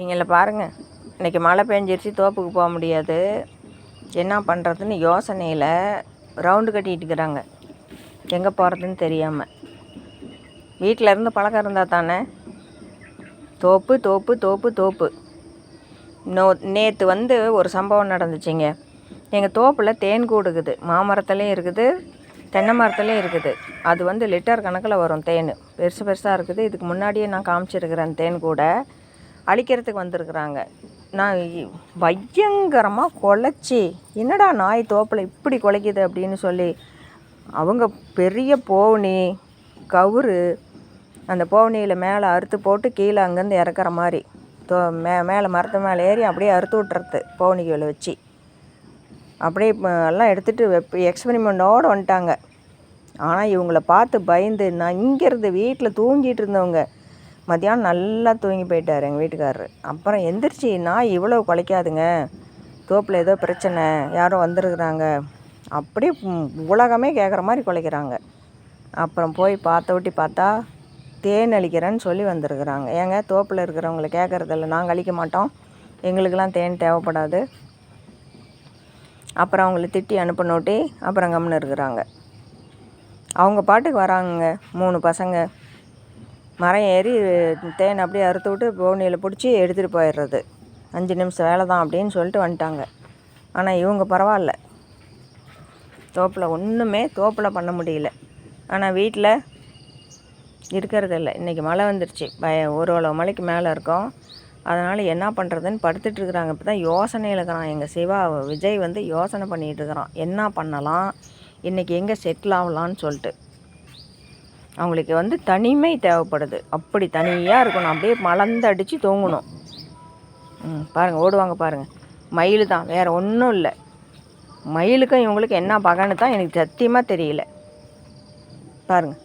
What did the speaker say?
இவங்கள பாருங்கள், இன்றைக்கி மழை பெஞ்சிருச்சு, தோப்புக்கு போக முடியாது. என்ன பண்ணுறதுன்னு யோசனையில் ரவுண்டு கட்டிகிட்டு இருக்கிறாங்க. எங்கே போகிறதுன்னு தெரியாமல். வீட்டில் இருந்து பழக்கம் இருந்தால் தானே. தோப்பு தோப்பு தோப்பு தோப்பு. நேற்று ஒரு சம்பவம் நடந்துச்சுங்க. எங்கள் தோப்பில் தேன் கூடுக்குது. மாமரத்துலேயும் இருக்குது, தென்னை மரத்துலேயும் இருக்குது. அது லிட்டர் கணக்கில் வரும் தேன். பெருசு பெருசாக இருக்குது. இதுக்கு முன்னாடியே நான் காமிச்சிருக்கிறேன். தேன் கூட அழிக்கிறதுக்கு வந்திருக்குறாங்க. நான் பயங்கரமாக குலைச்சி, என்னடா நாய் தோப்பில் இப்படி குலைக்குது அப்படின்னு சொல்லி அவங்க பெரிய போவனி கவுரு அந்த போவனியில் மேலே அறுத்து போட்டு கீழே அங்கேருந்து இறக்குற மாதிரி மேலே மரத்து மேலே ஏறி அப்படியே அறுத்து விட்டுறது போவனிகளை வச்சு. அப்படியே எல்லாம் எடுத்துகிட்டு எக்ஸ்பெரிமெண்ட்டோடு வந்துட்டாங்க. ஆனால் இவங்கள பார்த்து பயந்து நான் இங்கேருந்து வீட்டில் தூங்கிட்டு இருந்தவங்க மத்தியானம் நல்லா தூங்கி போயிட்டார் எங்கள் வீட்டுக்காரரு. அப்புறம் எந்திரிச்சு, நான் இவ்வளோ குலைக்காதுங்க, தோப்பில் ஏதோ பிரச்சனை, யாரோ வந்திருக்குறாங்க, அப்படியே உலகமே கேட்குற மாதிரி குலைக்கிறாங்க. அப்புறம் போய் பார்த்தா தேன் அழிக்கிறேன்னு சொல்லி வந்திருக்குறாங்க. ஏங்க தோப்பில் இருக்கிறவங்கள கேட்குறதில்ல, நாங்கள் அழிக்க மாட்டோம், எங்களுக்கெல்லாம் தேன் தேவைப்படாது. அப்புறம் அவங்கள திட்டி அனுப்பினோட்டி அப்புறம் கம்முன்னு இருக்கிறாங்க. அவங்க பாட்டுக்கு வராங்க. 3 பசங்க மரம் ஏறி தேன் அப்படியே அறுத்து விட்டு போனியில் பிடிச்சி எடுத்துகிட்டு போயிடுறது. 5 நிமிஷம் வேலை தான் அப்படின்னு சொல்லிட்டு வந்துட்டாங்க. ஆனால் இவங்க பரவாயில்ல, தோப்பில் பண்ண முடியல. ஆனால் வீட்டில் இருக்கிறதில்ல. இன்றைக்கி மழை வந்துருச்சு, ஒரு மலைக்கு மேலே இருக்கோம். அதனால் என்ன பண்ணுறதுன்னு படுத்துட்ருக்குறாங்க. இப்போ தான் யோசனையில் இருக்கிறான் எங்கள் விஜய் யோசனை பண்ணிகிட்டு இருக்கிறான். என்ன பண்ணலாம், இன்றைக்கி எங்கே செட்டில் ஆகலான்னு சொல்லிட்டு. அவங்களுக்கு தனிமை தேவைப்படுது. அப்படி தனியாக இருக்கணும், அப்படியே மலர்ந்து அடித்து தூங்கணும். பாருங்கள், ஓடுவாங்க பாருங்கள். மயில் தான், வேறு ஒன்றும் இல்லை. மயிலுக்கும் இவங்களுக்கு என்ன பகன்னு தான் எனக்கு சத்தியமாக தெரியல. பாருங்கள்.